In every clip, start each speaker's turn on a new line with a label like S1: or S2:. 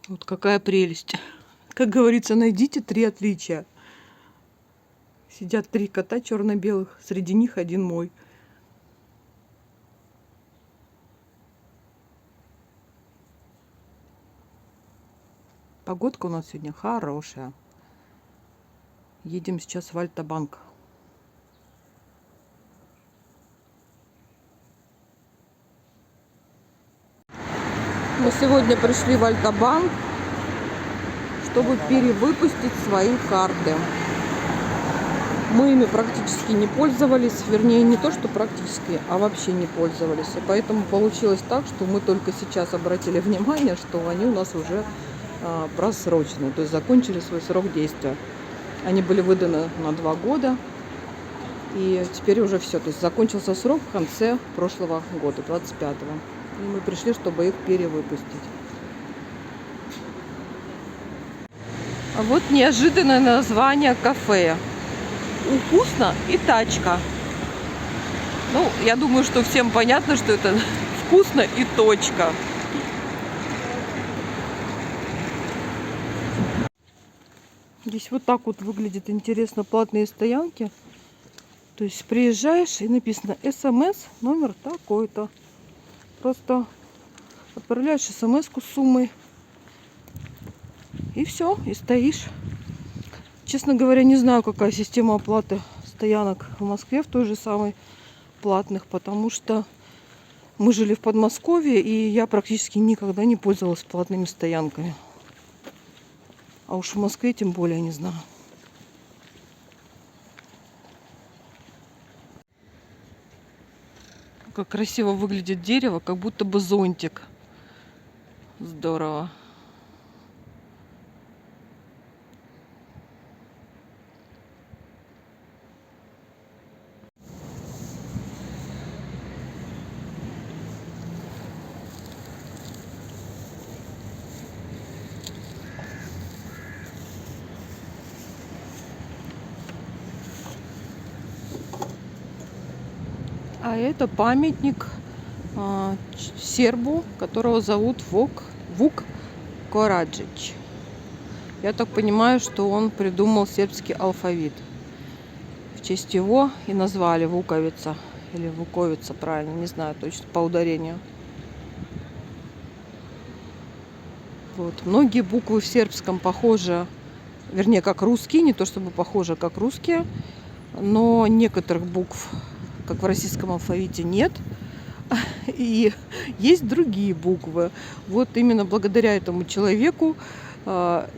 S1: Вот какая прелесть. Как говорится, найдите 3 отличия. Сидят 3 кота черно-белых, среди них один мой. Погодка у нас сегодня хорошая. Едем сейчас в Альта-банк. Мы сегодня пришли в Альта-банк, чтобы перевыпустить свои карты. Мы ими практически не пользовались, вернее не то, что практически, а вообще не пользовались. И поэтому получилось так, что мы только сейчас обратили внимание, что они у нас уже просрочены, то есть закончили свой срок действия. Они были выданы на 2 года, и теперь уже все. То есть закончился срок в конце прошлого года, 25-го. И мы пришли, чтобы их перевыпустить. А вот неожиданное название кафе. Вкусно и тачка. Ну, я думаю, что всем понятно, что это вкусно и точка. Здесь вот так вот выглядит интересно платные стоянки. То есть приезжаешь и написано СМС номер такой-то. Просто отправляешь СМС-ку с суммой. И все, и стоишь. Честно говоря, не знаю, какая система оплаты стоянок в Москве в той же самой платных, потому что мы жили в Подмосковье, и я практически никогда не пользовалась платными стоянками. А уж в Москве тем более не знаю. Как красиво выглядит дерево, как будто бы зонтик. Здорово. А это памятник сербу, которого зовут Вук Караджич. Я так понимаю, что он придумал сербский алфавит. В честь его и назвали Вуковица. Или Вуковица, правильно, не знаю точно по ударению. Вот. Многие буквы в сербском похожи, вернее, как русские, не то чтобы похожи, как русские, но некоторых букв, как в российском алфавите, нет. И есть другие буквы. Вот именно благодаря этому человеку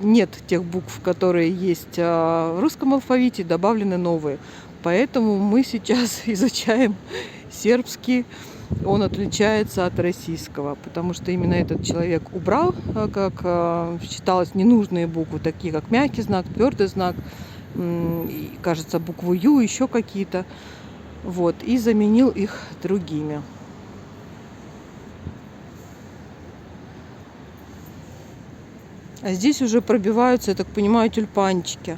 S1: нет тех букв, которые есть в русском алфавите, добавлены новые. Поэтому мы сейчас изучаем сербский. Он отличается от российского, потому что именно этот человек убрал, как считалось, ненужные буквы, такие как мягкий знак, твердый знак, и, кажется, букву Ю, еще какие-то. Вот, и заменил их другими. А здесь уже пробиваются, я так понимаю, тюльпанчики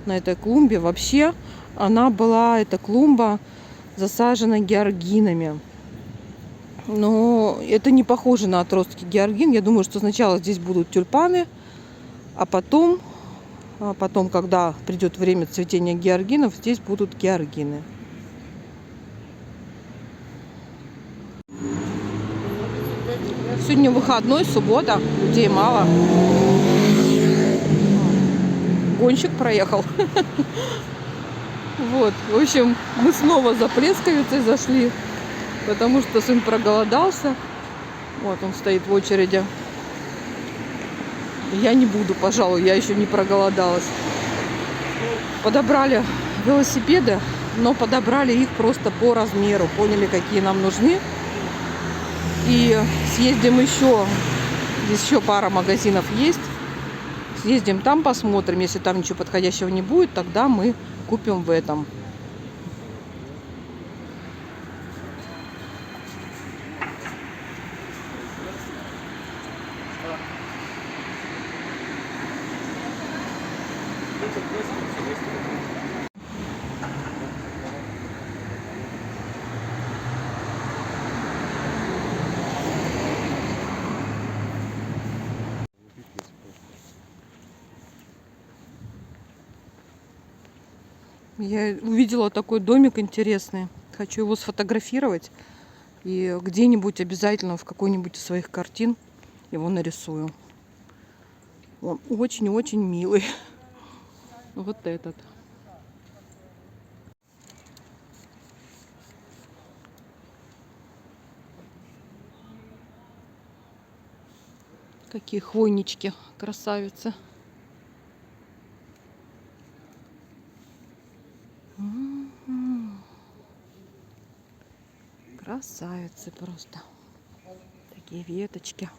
S1: на этой клумбе. Вообще она была, эта клумба, засажена георгинами. Но это не похоже на отростки георгин. Я думаю, что сначала здесь будут тюльпаны, а потом, когда придет время цветения георгинов, здесь будут георгины. Сегодня выходной, суббота, людей мало. Гонщик проехал. Вот, в общем, мы снова за Плесковицей зашли, потому что сын проголодался. Вот он стоит в очереди. Я не буду, пожалуй, я еще не проголодалась. Подобрали велосипеды, но подобрали их просто по размеру. Поняли, какие нам нужны. И съездим еще. Здесь еще пара магазинов есть. Съездим там, посмотрим. Если там ничего подходящего не будет, тогда мы купим в этом. Я увидела такой домик интересный. Хочу его сфотографировать. И где-нибудь обязательно в какой-нибудь из своих картин его нарисую. Он очень-очень милый. Вот этот. Какие хвойнички, красавицы. Красавицы просто. Такие веточки.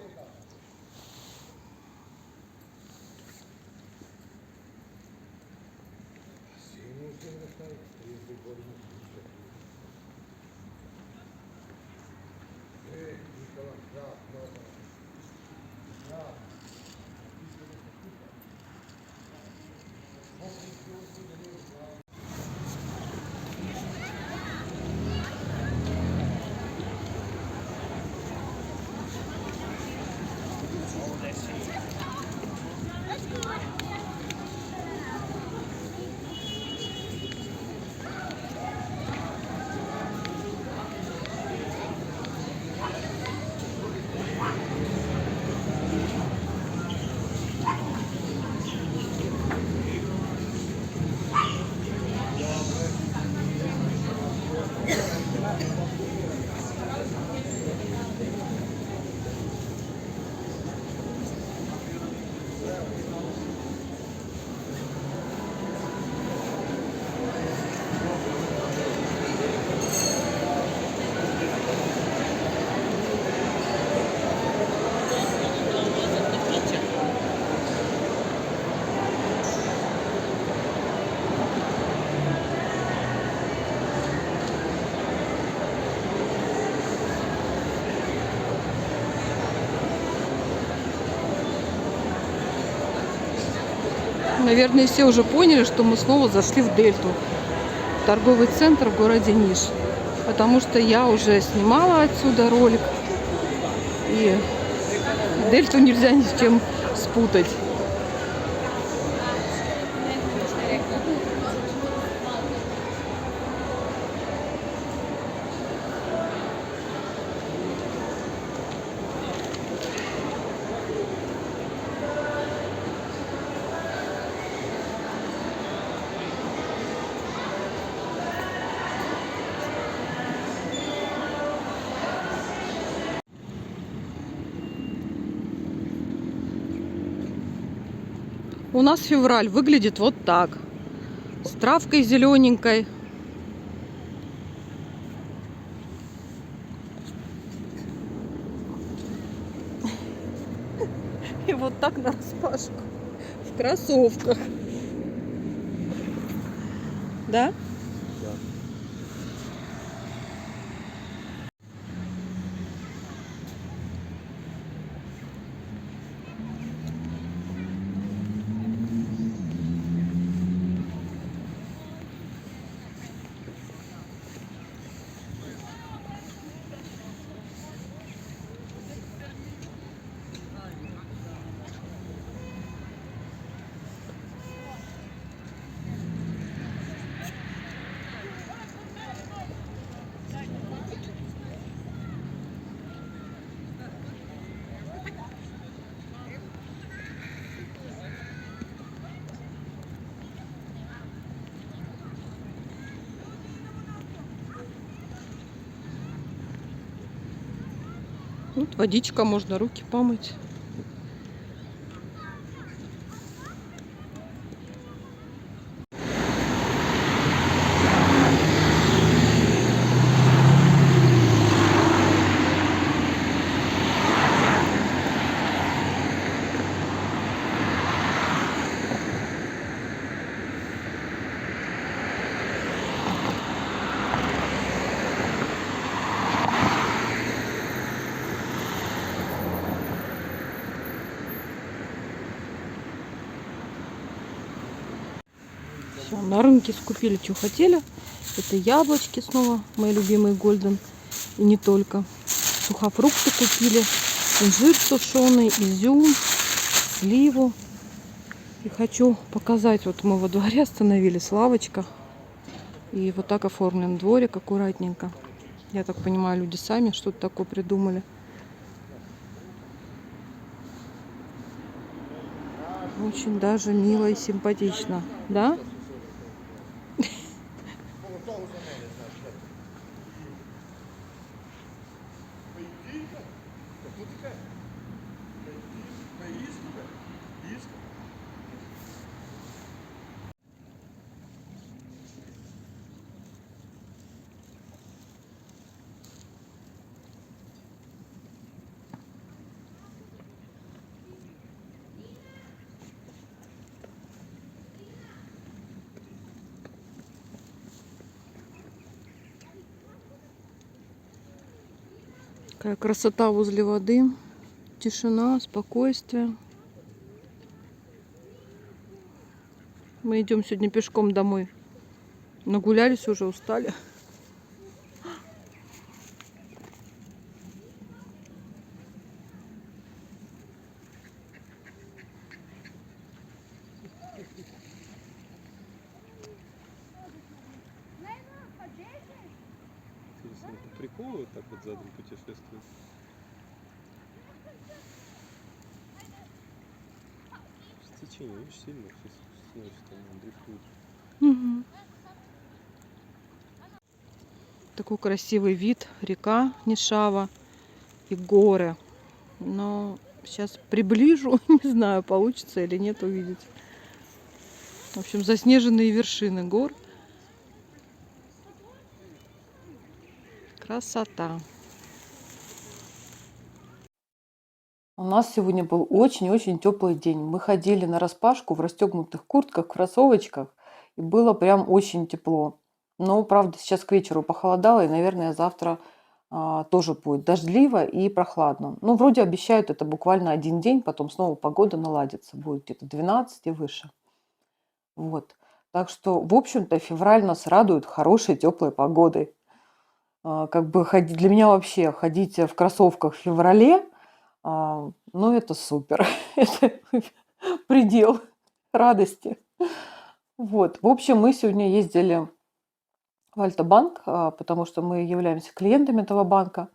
S1: Наверное, все уже поняли, что мы снова зашли в Дельту. Торговый центр в городе Ниш. Потому что я уже снимала отсюда ролик. И Дельту нельзя ни с чем спутать. У нас февраль выглядит вот так. С травкой зелененькой. И вот так нараспашку. В кроссовках. Да?
S2: Да.
S1: Вот водичка, можно руки помыть. Все, на рынке скупили, что хотели. Это яблочки снова, мои любимые Golden. И не только. Сухофрукты купили. Инжир сушеный, изюм, сливу. И хочу показать, вот мы во дворе остановились, лавочка. И вот так оформлен дворик аккуратненько. Я так понимаю, люди сами что-то такое придумали. Очень даже мило и симпатично, да? Какая красота возле воды. Тишина, спокойствие. Мы идем сегодня пешком домой. Нагулялись уже, устали.
S2: Интересно, это прикол вот так вот задом путешествует? С течением очень сильно, сейчас становится там дрейфует.
S1: Угу. Такой красивый вид, река Нишава и горы. Но сейчас приближу, не знаю, получится или нет увидеть. В общем, заснеженные вершины гор. Красота. У нас сегодня был очень-очень теплый день. Мы ходили на распашку в расстегнутых куртках, в кроссовочках. И было прям очень тепло. Но, правда, сейчас к вечеру похолодало. И, наверное, завтра тоже будет дождливо и прохладно. Ну, вроде обещают это буквально один день. Потом снова погода наладится. Будет где-то 12 и выше. Вот. Так что, в общем-то, февраль нас радует хорошей теплой погодой. Как бы для меня вообще ходить в кроссовках в феврале, ну, это супер. Это предел радости. Вот. В общем, мы сегодня ездили в Альта-банк, потому что мы являемся клиентами этого банка,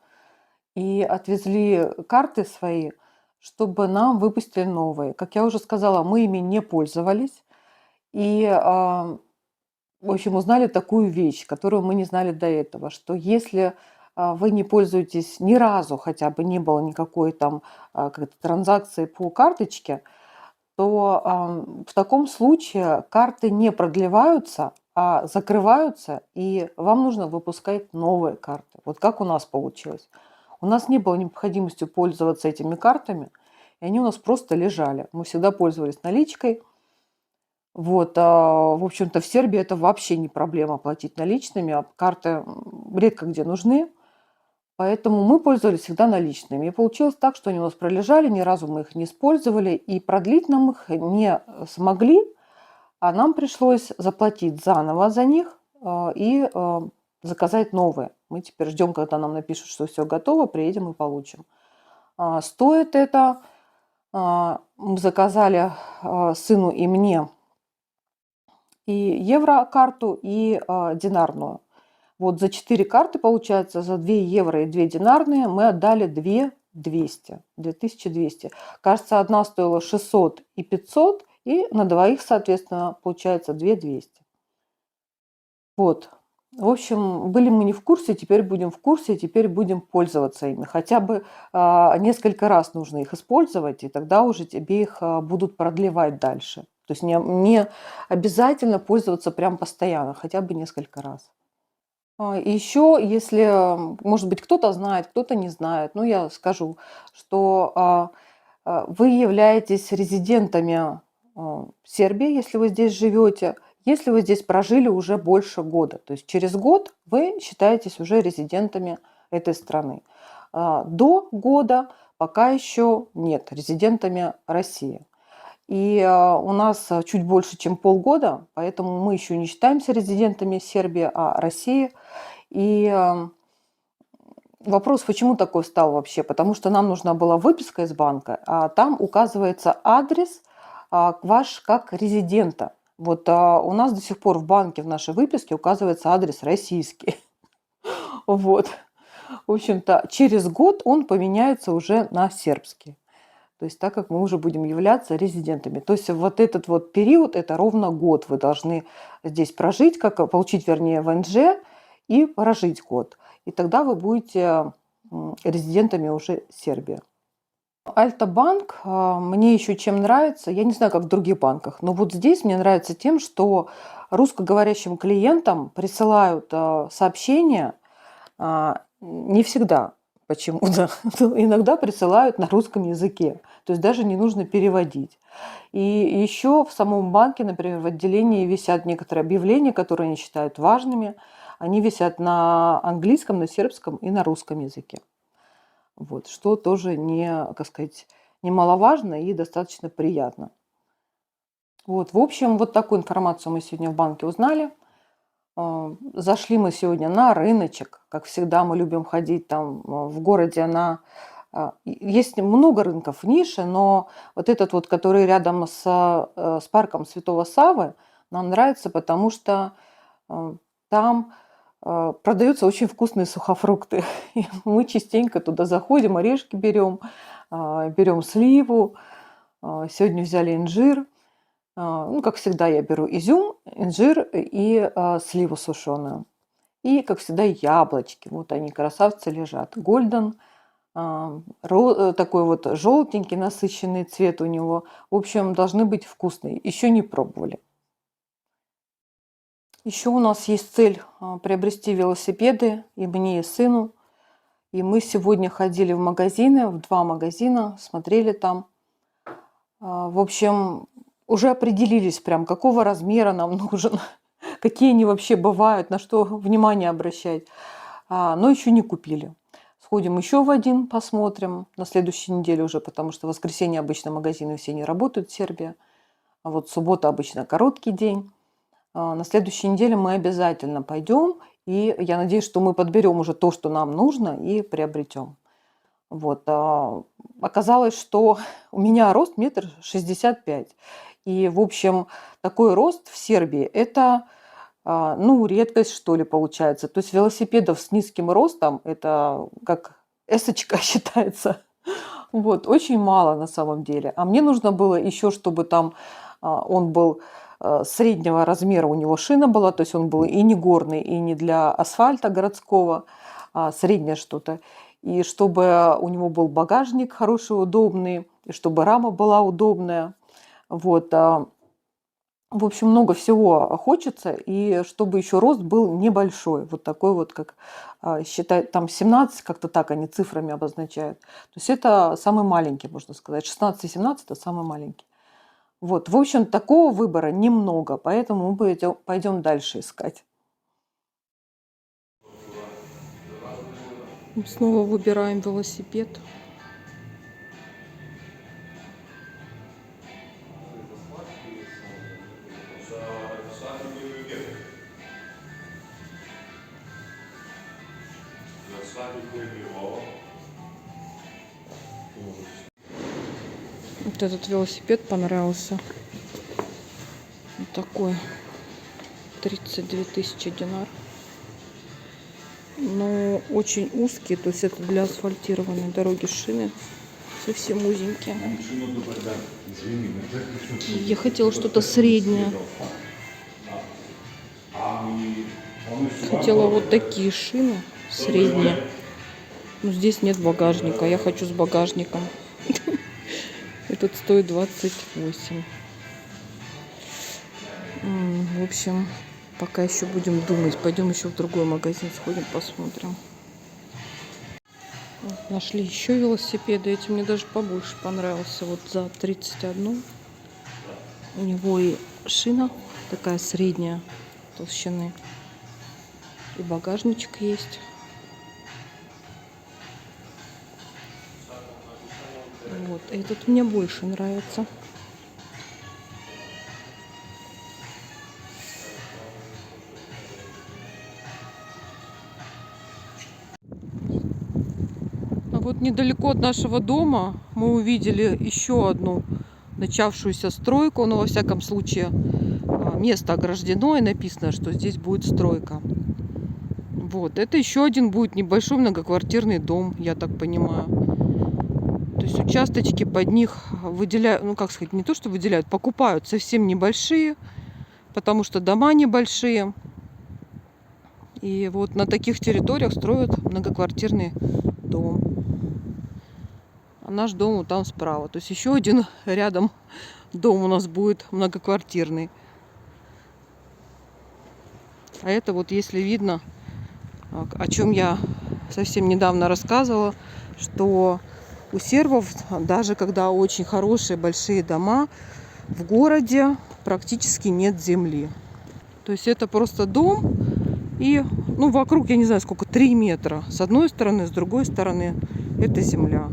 S1: и отвезли карты свои, чтобы нам выпустили новые. Как я уже сказала, мы ими не пользовались. И, в общем, узнали такую вещь, которую мы не знали до этого, что если вы не пользуетесь ни разу, хотя бы не было никакой там как-то транзакции по карточке, то в таком случае карты не продлеваются, а закрываются, и вам нужно выпускать новые карты. Вот как у нас получилось. У нас не было необходимости пользоваться этими картами, и они у нас просто лежали. Мы всегда пользовались наличкой. Вот, в общем-то, в Сербии это вообще не проблема платить наличными, а карты редко где нужны. Поэтому мы пользовались всегда наличными. И получилось так, что они у нас пролежали, ни разу мы их не использовали, и продлить нам их не смогли, а нам пришлось заплатить заново за них и заказать новые. Мы теперь ждем, когда нам напишут, что все готово, приедем и получим. Стоит это, мы заказали сыну и мне и еврокарту, и динарную. Вот за 4 карты, получается, за 2 евро и 2 динарные мы отдали 2200. Кажется, одна стоила 600 и 500, и на двоих, соответственно, получается 2200. Вот. В общем, были мы не в курсе, теперь будем в курсе, теперь будем пользоваться ими. Хотя бы несколько раз нужно их использовать, и тогда уже тебе их будут продлевать дальше. То есть не обязательно пользоваться прям постоянно, хотя бы несколько раз. Еще, если, может быть, кто-то знает, кто-то не знает, ну, я скажу, что вы являетесь резидентами Сербии, если вы здесь живете, если вы здесь прожили уже больше года. То есть через год вы считаетесь уже резидентами этой страны. До года пока еще нет, резидентами России. И у нас чуть больше, чем полгода, поэтому мы еще не считаемся резидентами Сербии, а России. И вопрос, почему такой стал вообще? Потому что нам нужна была выписка из банка, а там указывается адрес ваш как резидента. Вот у нас до сих пор в банке в нашей выписке указывается адрес российский. Вот. В общем-то, через год он поменяется уже на сербский. То есть так как мы уже будем являться резидентами. То есть вот этот вот период, это ровно год вы должны здесь прожить, получить, вернее, ВНЖ и прожить год. И тогда вы будете резидентами уже Сербии. Альта-банк мне еще чем нравится, я не знаю, как в других банках, но вот здесь мне нравится тем, что русскоговорящим клиентам присылают сообщения не всегда почему-то. Иногда присылают на русском языке. То есть даже не нужно переводить. И еще в самом банке, например, в отделении висят некоторые объявления, которые они считают важными. Они висят на английском, на сербском и на русском языке. Вот, что тоже как сказать, немаловажно и достаточно приятно. Вот, в общем, вот такую информацию мы сегодня в банке узнали. Зашли мы сегодня на рыночек. Как всегда, мы любим ходить там в городе Есть много рынков в нише, но вот этот вот, который рядом с парком Святого Саввы, нам нравится, потому что там продаются очень вкусные сухофрукты. И мы частенько туда заходим, орешки берем, берем сливу. Сегодня взяли инжир. Ну, как всегда, я беру изюм, инжир и сливу сушеную. И, как всегда, яблочки. Вот они, красавцы, лежат. Гольден, такой вот желтенький, насыщенный цвет у него. В общем, должны быть вкусные. Еще не пробовали. Еще у нас есть цель приобрести велосипеды и мне, и сыну. И мы сегодня ходили в магазины, в 2 магазина, смотрели там. В общем, уже определились прям, какого размера нам нужен, какие они вообще бывают, на что внимание обращать. Но еще не купили. Сходим еще в один, посмотрим на следующей неделе уже, потому что в воскресенье обычно магазины все не работают в Сербии. А вот суббота обычно короткий день. На следующей неделе мы обязательно пойдем, и я надеюсь, что мы подберем уже то, что нам нужно, и приобретем. Вот. Оказалось, что у меня рост 1,65 м. И, в общем, такой рост в Сербии – это, ну, редкость, что ли, получается. То есть велосипедов с низким ростом – это как эсочка считается. Вот, очень мало на самом деле. А мне нужно было еще, чтобы там он был среднего размера, у него шина была, то есть он был и не горный, и не для асфальта городского, а среднее что-то. И чтобы у него был багажник хороший, удобный, и чтобы рама была удобная. Вот. В общем, много всего хочется, и чтобы еще рост был небольшой. Вот такой вот, как считают, там 17, как-то так они цифрами обозначают. То есть это самый маленький, можно сказать. 16 и 17 – это самый маленький. Вот, в общем, такого выбора немного, поэтому мы пойдем дальше искать. Мы снова выбираем велосипед. Вот этот велосипед понравился. Вот такой. 32 тысячи динар. Но очень узкий, то есть это для асфальтированной дороги шины. Совсем узенькие. Я хотела что-то среднее. Хотела вот такие шины средние. Но здесь нет багажника. Я хочу с багажником. Этот стоит 28. В общем, пока еще будем думать. Пойдем еще в другой магазин сходим, посмотрим. Вот, нашли еще велосипеды. Эти мне даже побольше понравился. Вот за 31. У него и шина такая средняя толщины. И багажничек есть. Вот, этот мне больше нравится. А вот недалеко от нашего дома мы увидели еще одну начавшуюся стройку, но во всяком случае место ограждено и написано, что здесь будет стройка. Вот, это еще один будет небольшой многоквартирный дом, я так понимаю. То есть участочки под них выделяют, ну как сказать, не то что выделяют, покупают совсем небольшие, потому что дома небольшие. И вот на таких территориях строят многоквартирный дом. А наш дом вот там справа. То есть еще один рядом дом у нас будет многоквартирный. А это вот если видно, о чем я совсем недавно рассказывала, что у сербов, даже когда очень хорошие большие дома, в городе практически нет земли. То есть это просто дом и вокруг, я не знаю сколько, 3 метра. С одной стороны, с другой стороны это земля.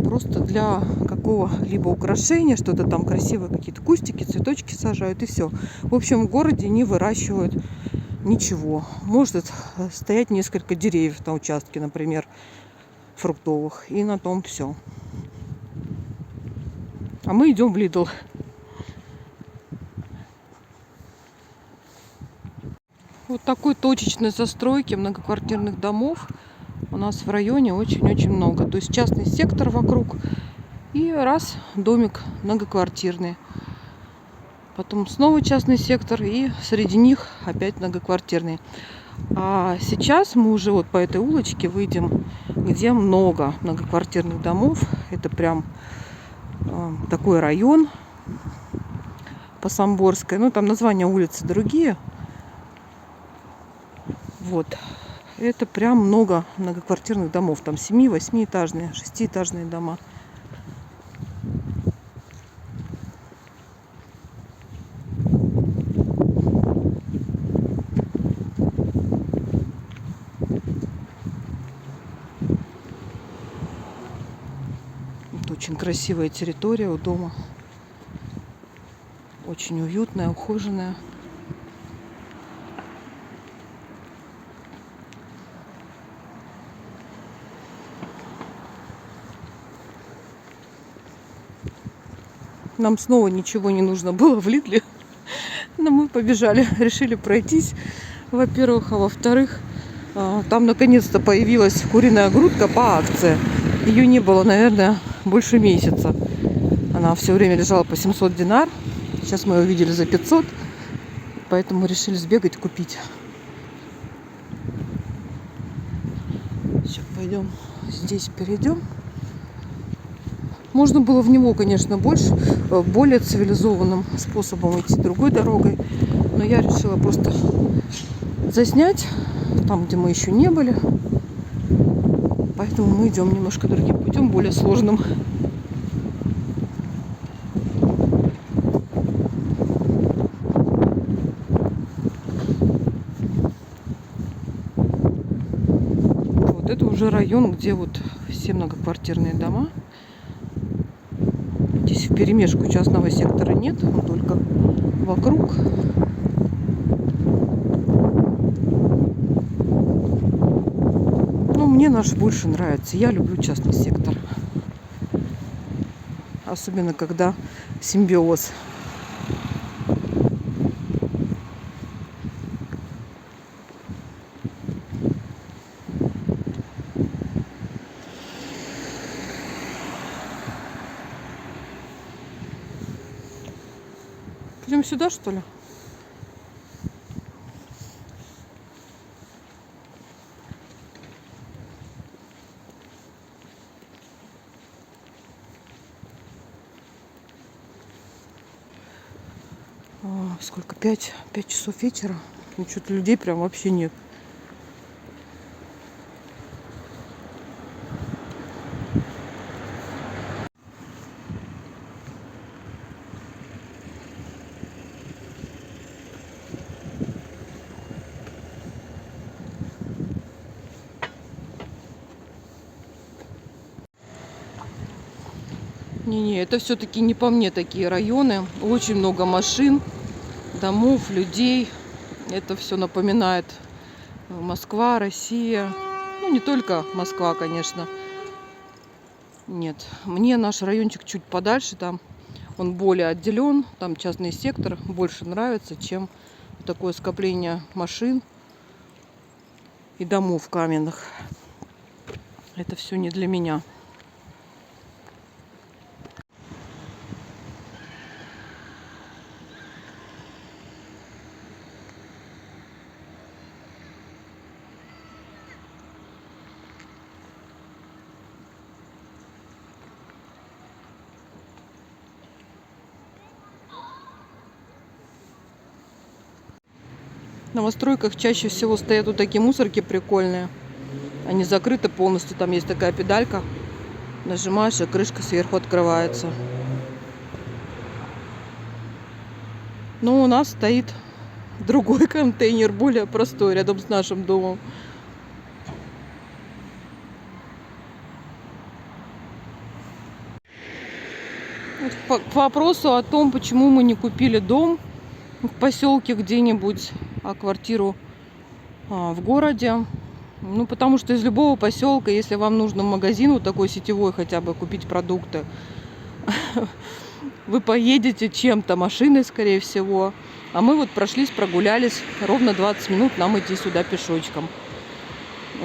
S1: Просто для какого-либо украшения, что-то там красивое, какие-то кустики, цветочки сажают и все. В общем, в городе не выращивают ничего. Может стоять несколько деревьев на участке, например, фруктовых. И на том все. А мы идем в Lidl. Вот такой точечной застройки многоквартирных домов у нас в районе очень-очень много. То есть частный сектор вокруг и раз домик многоквартирный. Потом снова частный сектор и среди них опять многоквартирный. А сейчас мы уже вот по этой улочке выйдем, где много многоквартирных домов. Это прям такой район по Самборской. Ну, там названия улицы другие. Вот. Это прям много многоквартирных домов. Там 7-8-этажные, 6-этажные дома. Вот очень красивая территория у дома. Очень уютная, ухоженная. Нам снова ничего не нужно было в Лидле. Но мы побежали, решили пройтись, во-первых. А во-вторых, там наконец-то появилась куриная грудка по акции. Ее не было, наверное, больше месяца. Она все время лежала по 700 динар. Сейчас мы ее увидели за 500. Поэтому решили сбегать купить. Сейчас пойдем здесь перейдем. Можно было в него, конечно, более цивилизованным способом идти другой дорогой. Но я решила просто заснять там, где мы еще не были. Поэтому мы идем немножко другим путем, более сложным. Вот это уже район, где вот все многоквартирные дома. Здесь вперемешку частного сектора нет, он только вокруг. Ну, мне наш больше нравится. Я люблю частный сектор. Особенно, когда симбиоз. Пойдем сюда, что ли? Сколько? 5 часов вечера. Ну, что-то людей прям вообще нет. Не-не, это все-таки не по мне такие районы. Очень много машин, домов, людей. Это все напоминает Москва, Россия. Ну, не только Москва, конечно. Нет, мне наш райончик чуть подальше. Там он более отделен, там частный сектор, больше нравится, чем такое скопление машин и домов каменных. Это все не для меня. В новостройках чаще всего стоят вот такие мусорки прикольные. Они закрыты полностью. Там есть такая педалька. Нажимаешь, и крышка сверху открывается. Но у нас стоит другой контейнер, более простой, рядом с нашим домом. К вопросу о том, почему мы не купили дом в поселке где-нибудь, а квартиру в городе. Ну, потому что из любого поселка, если вам нужно в магазин вот такой сетевой хотя бы купить продукты, вы поедете чем-то, машиной, скорее всего. А мы вот прошлись, прогулялись, ровно 20 минут нам идти сюда пешочком.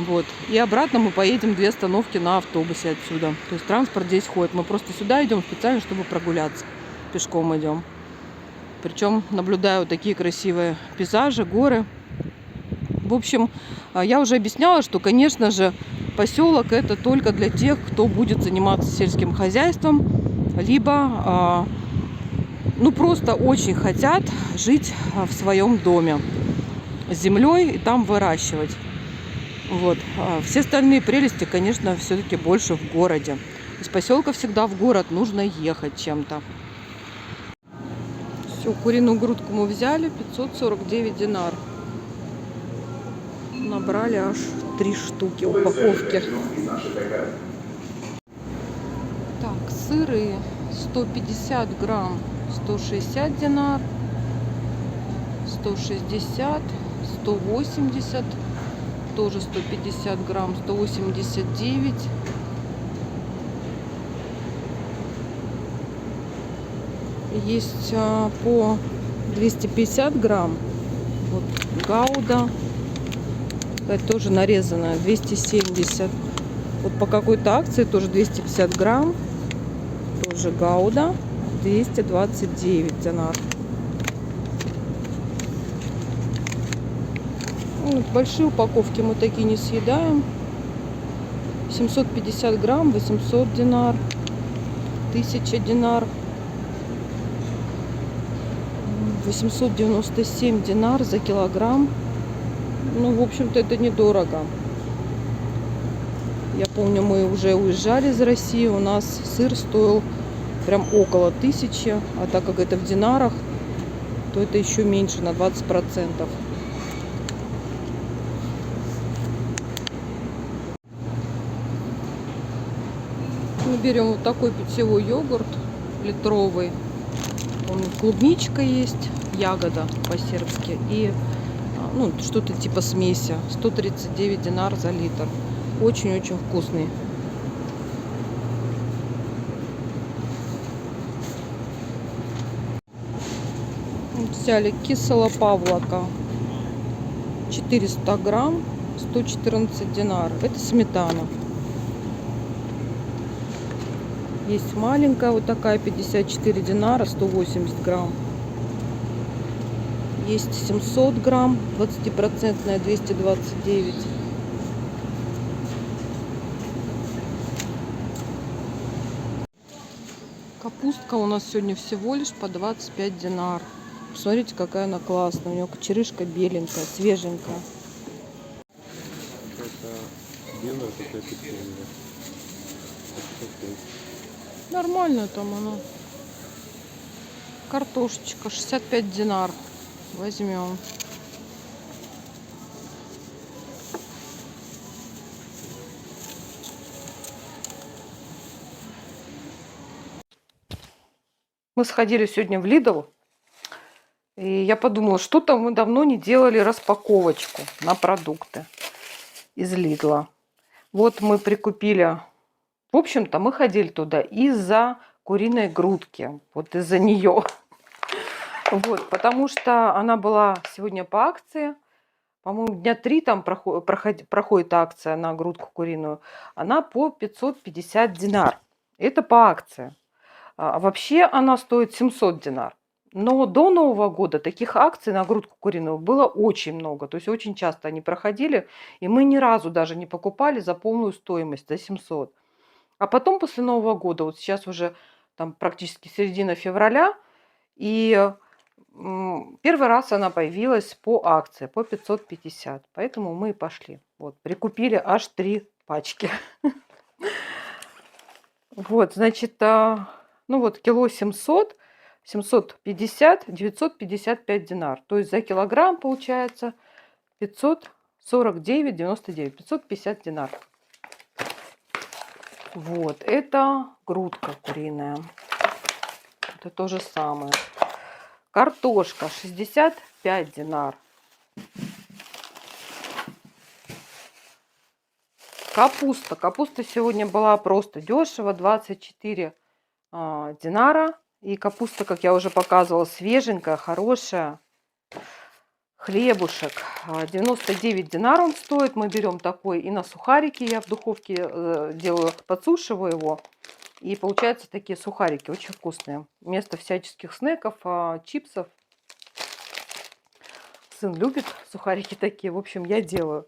S1: Вот. И обратно мы поедем 2 остановки на автобусе отсюда. То есть транспорт здесь ходит. Мы просто сюда идем специально, чтобы прогуляться. Пешком идем. Причем наблюдаю такие красивые пейзажи, горы. В общем, я уже объясняла, что, конечно же, поселок это только для тех, кто будет заниматься сельским хозяйством, либо ну просто очень хотят жить в своем доме с землей и там выращивать. Вот. Все остальные прелести, конечно, все-таки больше в городе. Из поселка всегда в город нужно ехать чем-то. Все, куриную грудку мы взяли, 549 динар. Набрали аж 3 штуки упаковки. Так, сыры 150 грамм 160 динар, 160, 180, тоже 150 грамм 189. Есть по 250 грамм. Вот гауда. Это тоже нарезанная, 270. Вот по какой-то акции тоже 250 грамм. Тоже гауда, 229 динар. Вот, большие упаковки мы такие не съедаем. 750 грамм, 800 динар. 1000 динар. 897 динар за килограмм. Ну, в общем-то, это недорого. Я помню, мы уже уезжали из России. У нас сыр стоил прям около 1000. А так как это в динарах, то это еще меньше, на 20%. Мы берем вот такой питьевой йогурт литровый. Он клубничка есть, ягода по-сербски и ну, что-то типа смеси. 139 динар за литр. Очень-очень вкусный. Взяли кисело павлока 400 грамм, 114 динар. Это сметана. Есть маленькая вот такая, 54 динара, 180 грамм. Есть 700 грамм, 20%, 229. Капустка у нас сегодня всего лишь по 25 динар. Посмотрите, какая она классная. У нее кочерышка беленькая, свеженькая.
S2: Какая-то белая, какая-то темная.
S1: Нормально там она. Картошечка 65 динар. Возьмем. Мы сходили сегодня в Lidl. И я подумала, что-то мы давно не делали распаковочку на продукты из Lidl. Вот мы прикупили. В общем-то, мы ходили туда из-за куриной грудки. Вот из-за нее. Вот, потому что она была сегодня по акции. По-моему, дня 3 там проходит акция на грудку куриную. Она по 550 динар. Это по акции. Вообще она стоит 700 динар. Но до Нового года таких акций на грудку куриную было очень много. То есть очень часто они проходили, и мы ни разу даже не покупали за полную стоимость, за 700. А потом после Нового года, вот сейчас уже там практически середина февраля, и первый раз она появилась по акции, по 550. Поэтому мы и пошли. Вот, прикупили аж 3 пачки. Вот, значит, ну вот кило 700, 750, 955 динар. То есть за килограмм получается 549,99, 550 динар. Вот, это грудка куриная. Это то же самое. Картошка 65 динар. Капуста. Капуста сегодня была просто дешево, 24 динара. И капуста, как я уже показывала, свеженькая, хорошая. Хлебушек 99 динар он стоит. Мы берем такой и на сухарики. Я в духовке делаю, подсушиваю его. И получаются такие сухарики, очень вкусные. Вместо всяческих снеков, чипсов. Сын любит сухарики такие. В общем, я делаю.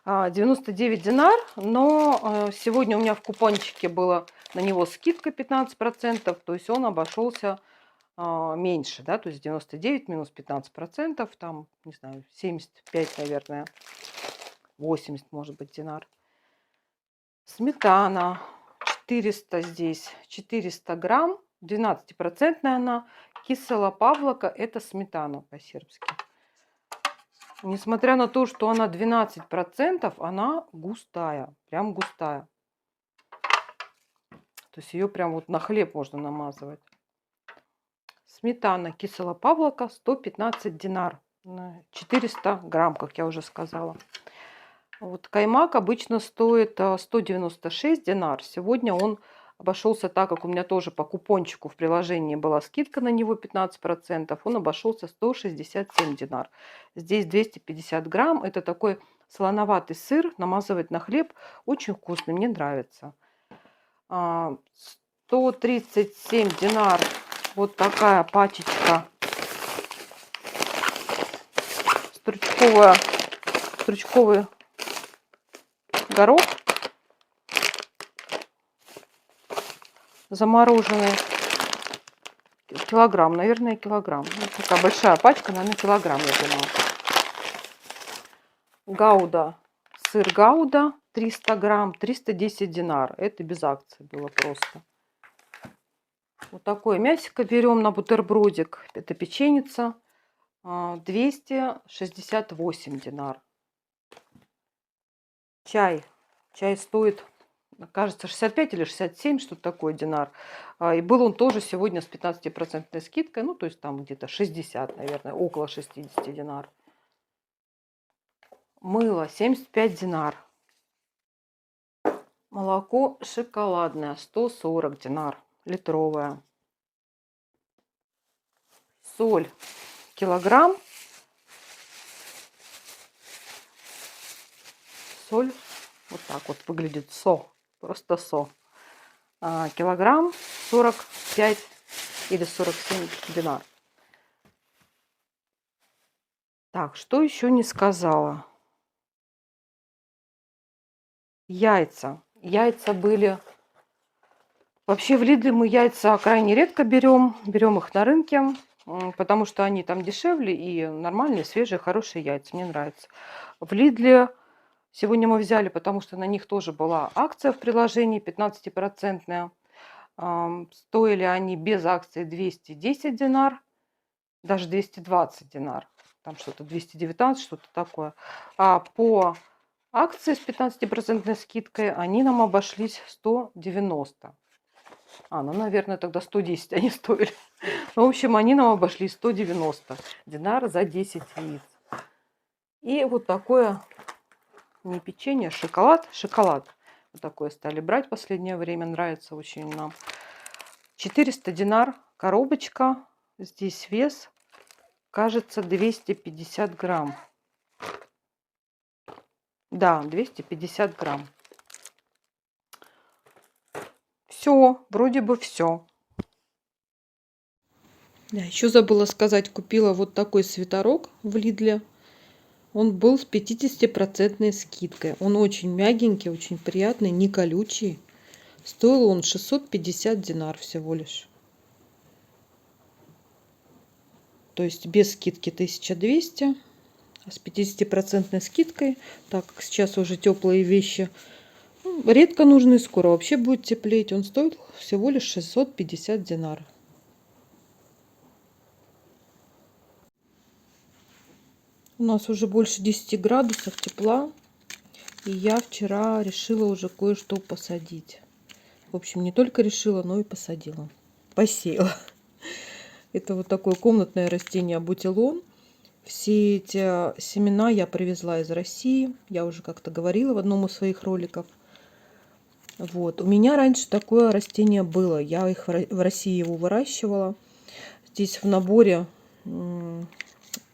S1: 99 динар, но сегодня у меня в купончике было на него скидка 15%, то есть он обошелся меньше, да, то есть 99 минус 15%, там, не знаю, 75, наверное, 80, может быть, динар. Сметана 400 здесь, 400 грамм, 12% она, кисело павлока, это сметана по-сербски. Несмотря на то, что она 12%, она густая, прям густая. То есть ее прям вот на хлеб можно намазывать. Сметана кисело павлока 115 динар, 400 грамм, как я уже сказала. Вот каймак обычно стоит 196 динар. Сегодня он обошелся, так как у меня тоже по купончику в приложении была скидка на него 15%, он обошелся 167 динар. Здесь 250 грамм. Это такой солоноватый сыр, намазывать на хлеб. Очень вкусный, мне нравится. 137 динар. Вот такая пачечка. Стручковый горох. Замороженный. Килограмм, наверное, килограмм. Вот такая большая пачка, наверное, килограмм, я думаю. Гауда. Сыр гауда 300 грамм, 310 динар. Это без акции было просто. Вот такое мясико берем на бутербродик. Это печеница. 268 динар. Чай. Чай стоит, кажется, 65 или 67, что-то такое, динар. И был он тоже сегодня с 15% скидкой. Ну, то есть там где-то 60, наверное, около 60 динар. Мыло 75 динар. Молоко шоколадное 140 динар. Литровое. Соль килограмм. Соль вот так вот выглядит, просто килограмм 45 или 47 динар. Так, что еще не сказала? Яйца. Яйца были... Вообще в Лидле мы яйца крайне редко берем. Берем их на рынке, потому что они там дешевле и нормальные, свежие, хорошие яйца. Мне нравится. В Лидле сегодня мы взяли, потому что на них тоже была акция в приложении 15%. Стоили они без акции 210 динар, даже 220 динар. Там что-то 219, что-то такое. А по акции с 15% скидкой они нам обошлись 190. Ну, наверное, тогда 110 они стоили. Ну, в общем, они нам обошли 190 динар за 10 яиц. И вот такое, не печенье, шоколад. Вот такое стали брать в последнее время. Нравится очень нам. 400 динар коробочка. Здесь вес, кажется, 250 грамм. Да, 250 грамм. Все, вроде бы все. Да, еще забыла сказать, купила вот такой свитерок в Лидле. Он был с 50% скидкой. Он очень мягенький, очень приятный, не колючий. Стоил он 650 динар всего лишь. То есть без скидки 1200, а с 50% скидкой, так как сейчас уже теплые вещи редко нужны, скоро вообще будет теплеть. Он стоит всего лишь 650 динар. У нас уже больше 10 градусов тепла. И я вчера решила уже кое-что посадить. В общем, не только решила, но и посадила. Посеяла. Это вот такое комнатное растение бутилон. Все эти семена я привезла из России. Я уже как-то говорила в одном из своих роликов. Вот. У меня раньше такое растение было. Я их в России его выращивала. Здесь в наборе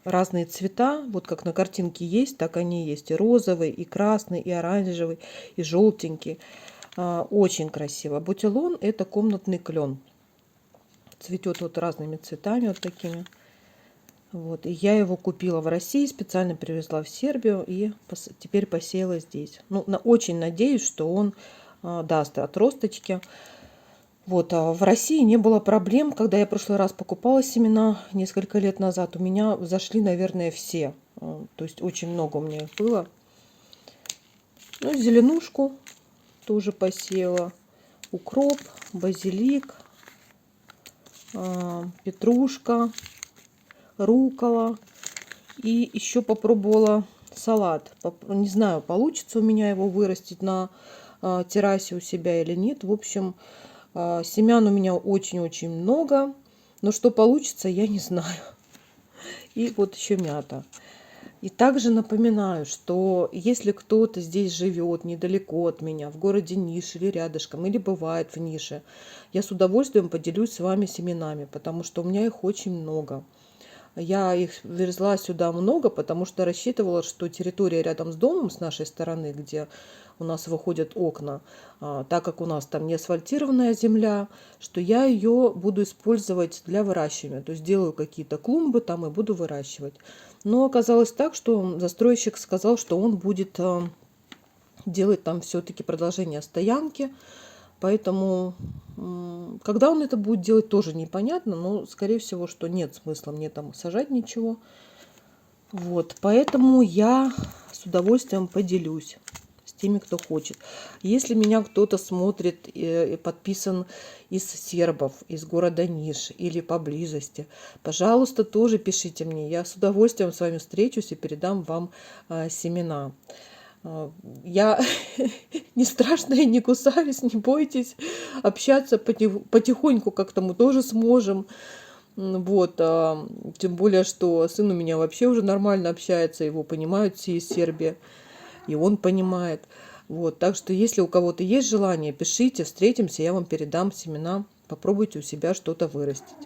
S1: разные цвета. Вот как на картинке есть, так они есть. И розовый, и красный, и оранжевый, и желтенький. Очень красиво. Бутилон – это комнатный клен. Цветет вот разными цветами, вот такими. Вот. И я его купила в России, специально привезла в Сербию и теперь посеяла здесь. Ну, очень надеюсь, что он даст отросточки. Вот. А в России не было проблем. Когда я в прошлый раз покупала семена несколько лет назад, у меня зашли, наверное, все. То есть очень много у меня их было. Ну, зеленушку тоже посеяла. Укроп, базилик, петрушка, руккола. И еще попробовала салат. Не знаю, получится у меня его вырастить на террасе у себя или нет. В общем, семян у меня очень-очень много. Но что получится, я не знаю. И вот еще мята. И также напоминаю, что если кто-то здесь живет недалеко от меня, в городе Нише или рядышком, или бывает в Нише, я с удовольствием поделюсь с вами семенами, потому что у меня их очень много. Я их везла сюда много, потому что рассчитывала, что территория рядом с домом с нашей стороны, где у нас выходят окна, так как у нас там не асфальтированная земля, что я ее буду использовать для выращивания. То есть делаю какие-то клумбы там и буду выращивать. Но оказалось так, что застройщик сказал, что он будет делать там все-таки продолжение стоянки. Поэтому, когда он это будет делать, тоже непонятно. Но, скорее всего, что нет смысла мне там сажать ничего. Вот, поэтому я с удовольствием поделюсь с теми, кто хочет. Если меня кто-то смотрит и подписан из сербов, из города Ниш или поблизости, пожалуйста, тоже пишите мне. Я с удовольствием с вами встречусь и передам вам семена. Я не страшная, не кусаюсь, не бойтесь. Общаться потихоньку как-то мы тоже сможем. Вот, тем более, что сын у меня вообще уже нормально общается, его понимают все из Сербии, и он понимает. Вот, так что, если у кого-то есть желание, пишите, встретимся, я вам передам семена, попробуйте у себя что-то вырастить.